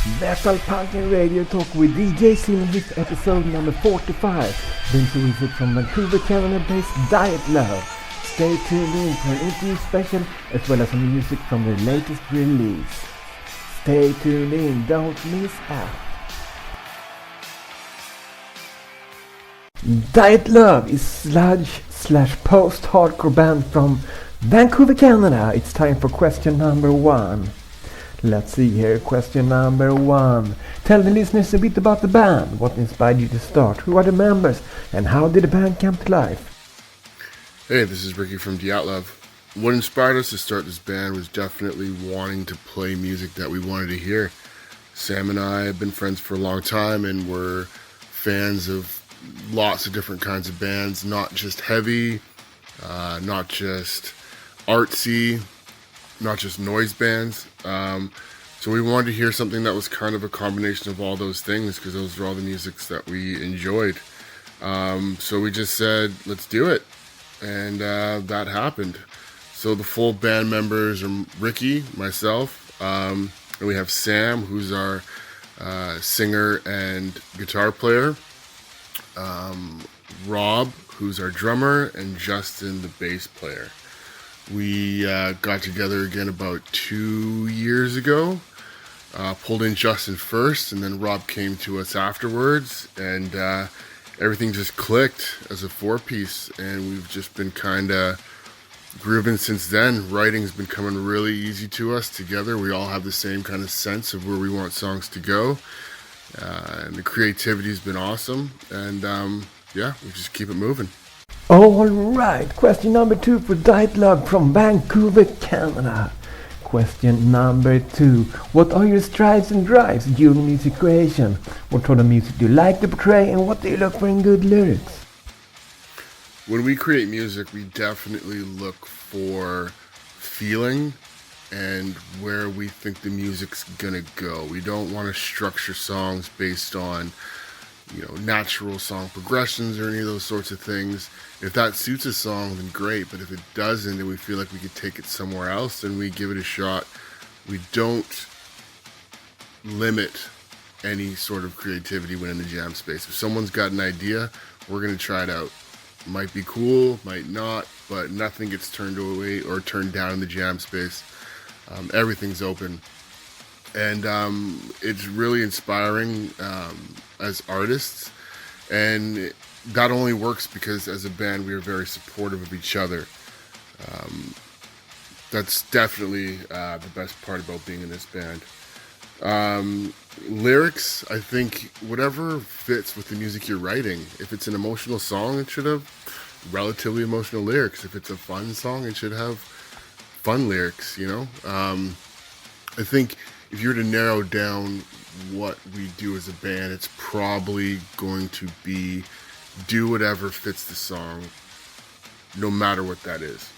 Metal Punk and Radio Talk with DJ Silvermyth, episode number 45. Brings a visit from Vancouver, Canada-based Dyatlove. Stay tuned in for an interview special as well as some music from their latest release. Stay tuned in, don't miss out. Dyatlove is sludge / post-hardcore band from Vancouver, Canada. It's time for question number 1. Let's see here, question number 1. Tell the listeners a bit about the band. What inspired you to start? Who are the members? And how did the band come to life? Hey, this is Ricky from Dyatlove. What inspired us to start this band was definitely wanting to play music that we wanted to hear. Sam and I have been friends for a long time, and we're fans of lots of different kinds of bands, not just heavy, not just artsy, not just noise bands. So we wanted to hear something that was kind of a combination of all those things, because those are all the musics that we enjoyed. So we just said, let's do it. And that happened. So the full band members are Ricky, myself, and we have Sam, who's our singer and guitar player, Rob, who's our drummer, and Justin, the bass player. We got together again about 2 years ago, pulled in Justin first, and then Rob came to us afterwards, and everything just clicked as a 4-piece, and we've just been kind of grooving since then. Writing's been coming really easy to us together. We all have the same kind of sense of where we want songs to go, and the creativity's been awesome, and we just keep it moving. Alright, question number 2 for Dyatlove from Vancouver, Canada. Question number 2. What are your strides and drives during music creation? What sort of music do you like to portray, and what do you look for in good lyrics? When we create music, we definitely look for feeling and where we think the music's gonna go. We don't want to structure songs based on natural song progressions or any of those sorts of things. If that suits a song, then great, but if it doesn't and we feel like we could take it somewhere else, then we give it a shot. We don't limit any sort of creativity when in the jam space. If someone's got an idea, we're going to try it out. Might be cool, might not, but nothing gets turned away or turned down in the jam space. Everything's open. And it's really inspiring as artists, and that only works because as a band we are very supportive of each other. That's definitely the best part about being in this band. Lyrics, I think whatever fits with the music you're writing. If it's an emotional song, it should have relatively emotional lyrics. If it's a fun song, it should have fun lyrics, I think if you were to narrow down what we do as a band, it's probably going to be do whatever fits the song, no matter what that is.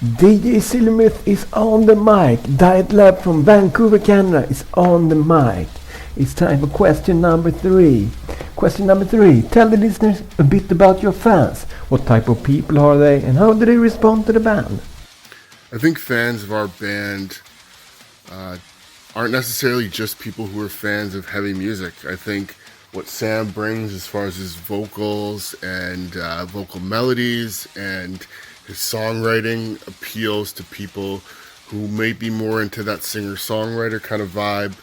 DJ Silvermyth is on the mic. Dyatlove from Vancouver, Canada is on the mic. It's time for question number 3. Question number 3. Tell the listeners a bit about your fans. What type of people are they, and how do they respond to the band? I think fans of our band aren't necessarily just people who are fans of heavy music. I think what Sam brings as far as his vocals and vocal melodies and his songwriting appeals to people who may be more into that singer-songwriter kind of vibe.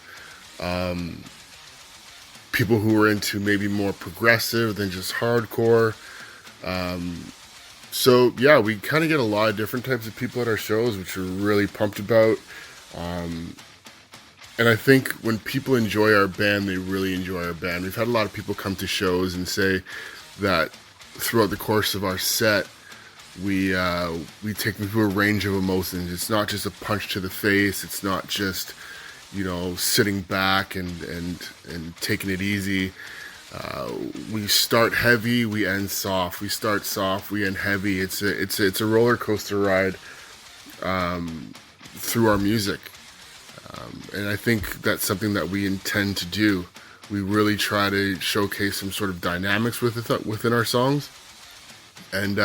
People who are into maybe more progressive than just hardcore. We kind of get a lot of different types of people at our shows, which we're really pumped about. And I think when people enjoy our band, they really enjoy our band. We've had a lot of people come to shows and say that throughout the course of our set, we take them through a range of emotions. It's not just a punch to the face. It's not just, sitting back and taking it easy. We start heavy, we end soft. We start soft, we end heavy. It's a roller coaster ride through our music. And I think that's something that we intend to do. We really try to showcase some sort of dynamics within our songs. And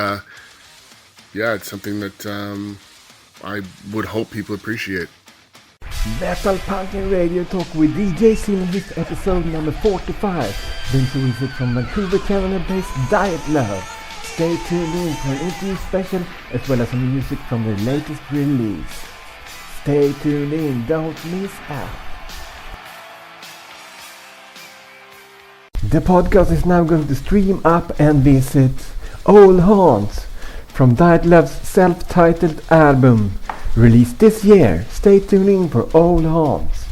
it's something that I would hope people appreciate. Metal Punk and Radio Talk with DJ Silvermyth, episode number 45. Brings a visit from Vancouver, Canada-based Dyatlove. Stay tuned in for an interview special as well as some music from their latest release. Stay tuned in, don't miss out. The podcast is now going to stream up and visit Old Haunts from Dyatlove's self-titled album released this year. Stay tuned in for Old Haunts.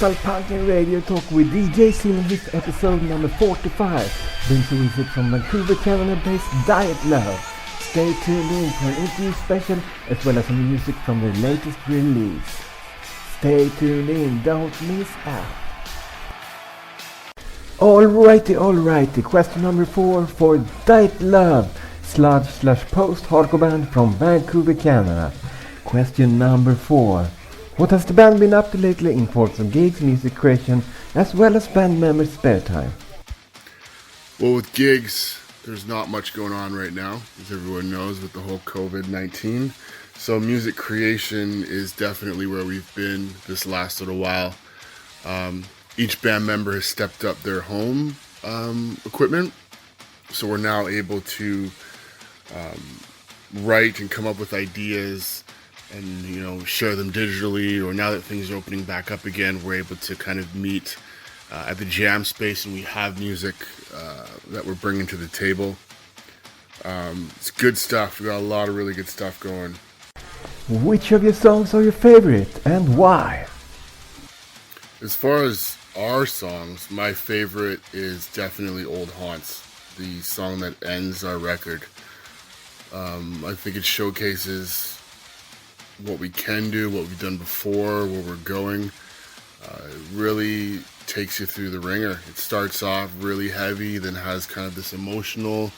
Metal Punk and Radio Talk with DJ Silvermyth, episode number 45, brings you visit from Vancouver, Canada-based Dyatlove. Stay tuned in for an interview special as well as some music from their latest release. Stay tuned in, don't miss out. Alrighty, question number 4 for Dyatlove, sludge/post-hardcore band from Vancouver, Canada. Question number 4. What has the band been up to lately in forms of gigs, music creation, as well as band members' spare time? Well, with gigs, there's not much going on right now, as everyone knows, with the whole COVID-19. So music creation is definitely where we've been this last little while. Each band member has stepped up their home equipment, so we're now able to write and come up with ideas and share them digitally. Or now that things are opening back up again, we're able to kind of meet at the jam space, and we have music that we're bringing to the table. It's good stuff. We got a lot of really good stuff going. Which of your songs are your favorite and why? As far as our songs, my favorite is definitely Old Haunts, the song that ends our record. I think it showcases what we can do, what we've done before, where we're going. It really takes you through the ringer. It starts off really heavy, then has kind of this emotional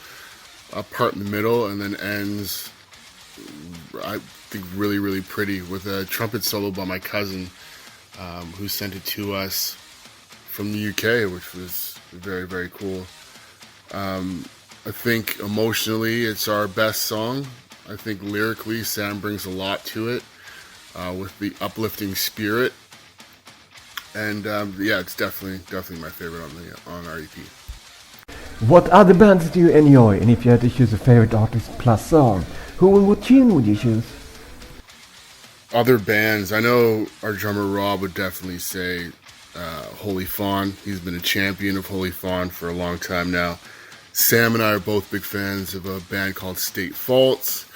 part in the middle, and then ends, I think, really, really pretty with a trumpet solo by my cousin, who sent it to us from the UK, which was very, very cool. I think emotionally it's our best song. I think lyrically Sam brings a lot to it, with the uplifting spirit. And it's definitely my favorite on our EP. What other bands do you enjoy, and if you had to choose a favorite artist plus song, who and what tune would you choose? Other bands, I know our drummer Rob would definitely say Holy Fawn. He's been a champion of Holy Fawn for a long time now. Sam and I are both big fans of a band called State Faults.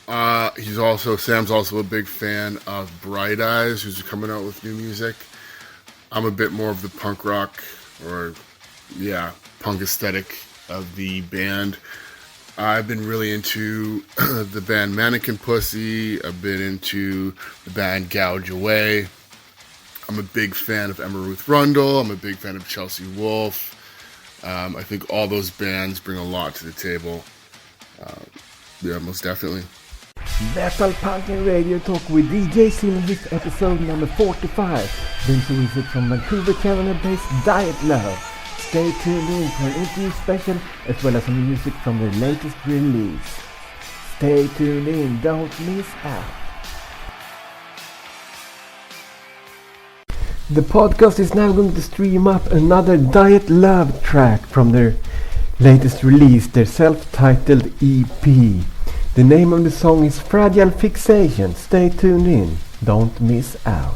Sam's also a big fan of Bright Eyes, who's coming out with new music. I'm a bit more of the punk rock punk aesthetic of the band. I've been really into the band Mannequin Pussy. I've been into the band Gouge Away. I'm a big fan of Emma Ruth Rundle. I'm a big fan of Chelsea Wolfe. I think all those bands bring a lot to the table. Most definitely. Metal Punk and Radio Talk with DJ Silvermyth, episode number 45, brings you visit from Vancouver, Canada-based Dyatlove. Stay tuned in for an interview special as well as some music from their latest release. Stay tuned in, don't miss out. The podcast is now going to stream up another Dyatlove track from their latest release, their self-titled EP. The name of the song is Fragile Fixation. Stay tuned in, don't miss out.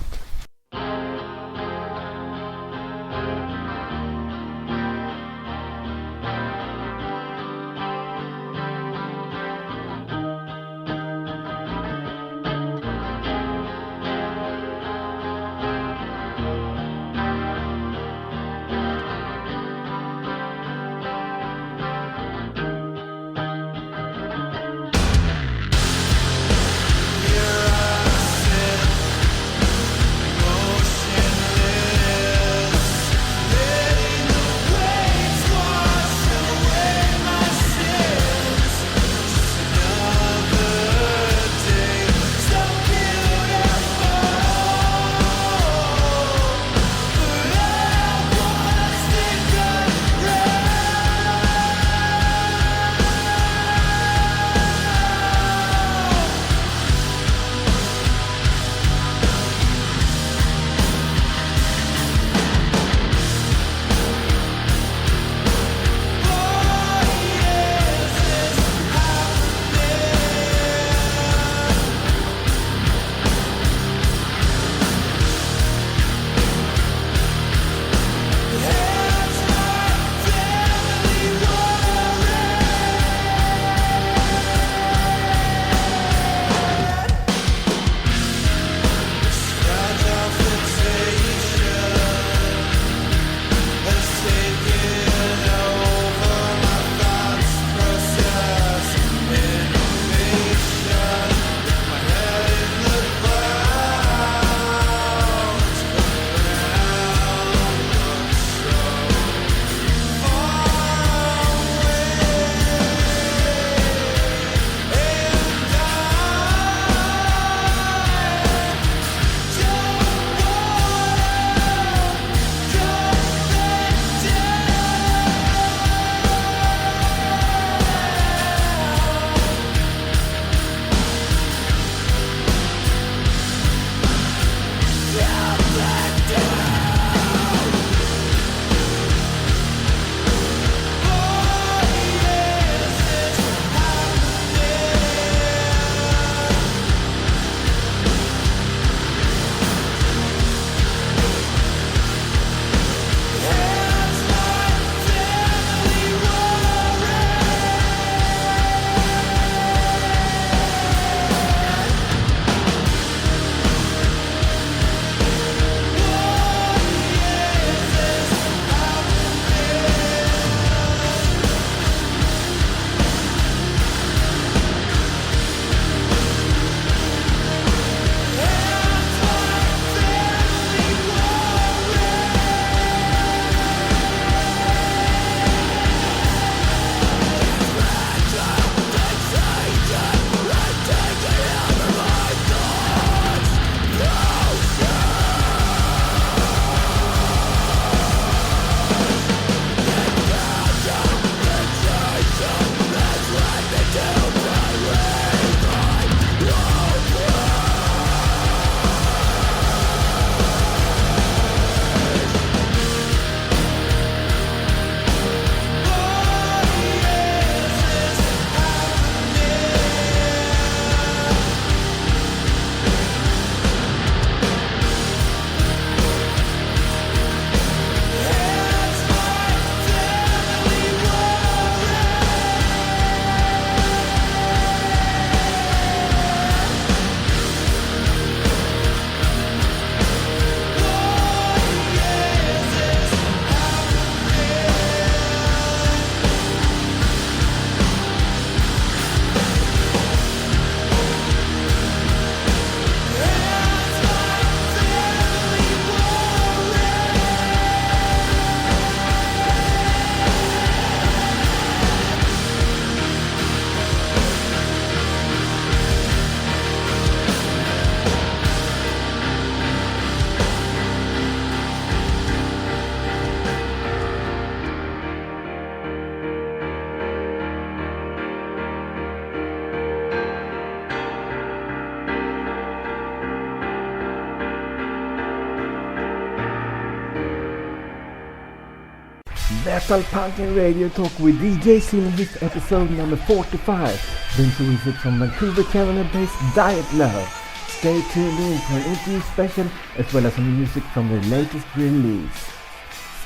Metal Punk and Radio Talk with DJ Silvermyth, episode number 45. Brings a visit from Vancouver, Canada-based Dyatlove. Stay tuned in for an interview special as well as some music from the latest release.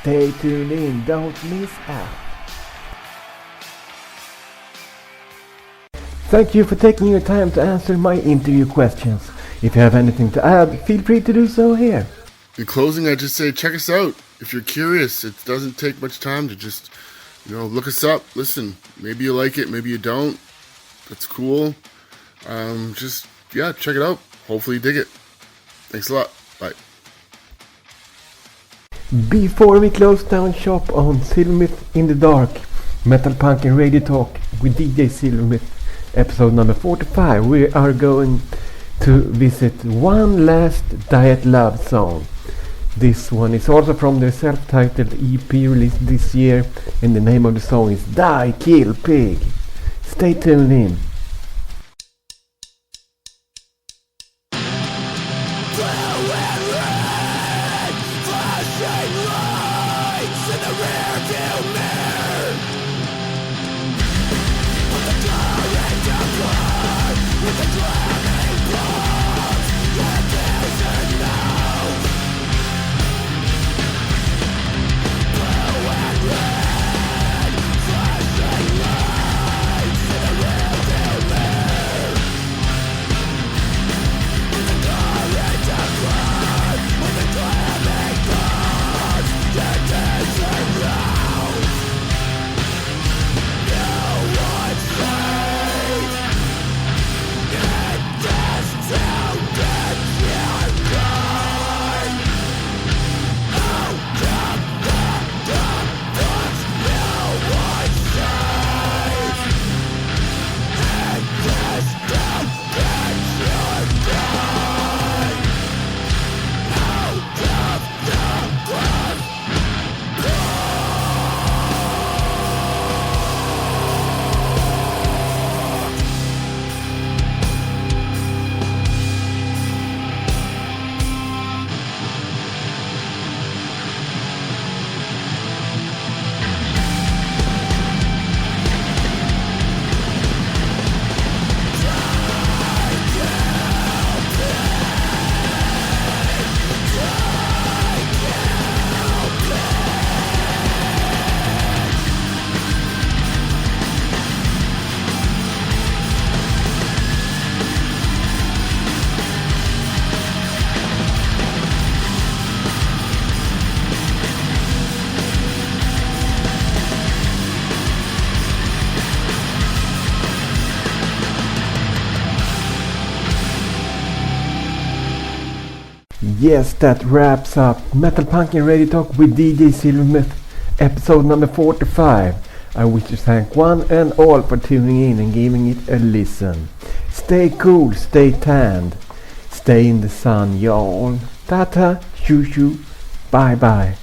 Stay tuned in, don't miss out. Thank you for taking your time to answer my interview questions. If you have anything to add, feel free to do so here. In closing, I just say check us out. If you're curious, it doesn't take much time to just, look us up, listen. Maybe you like it, maybe you don't. That's cool. Check it out. Hopefully you dig it. Thanks a lot. Bye. Before we close down shop on Silvermyth In The Dark, Metal Punk and Radio Talk with DJ Silvermyth, episode number 45, we are going to visit one last Dyatlove song. This one is also from their self-titled EP released this year, and the name of the song is Die, Kill, Pig. Stay tuned in. Yes, that wraps up Metal Punk and Radio Talk with DJ Silvermyth, episode number 45. I wish to thank one and all for tuning in and giving it a listen. Stay cool, stay tanned, stay in the sun, y'all. Tata, shoo shoo, bye bye.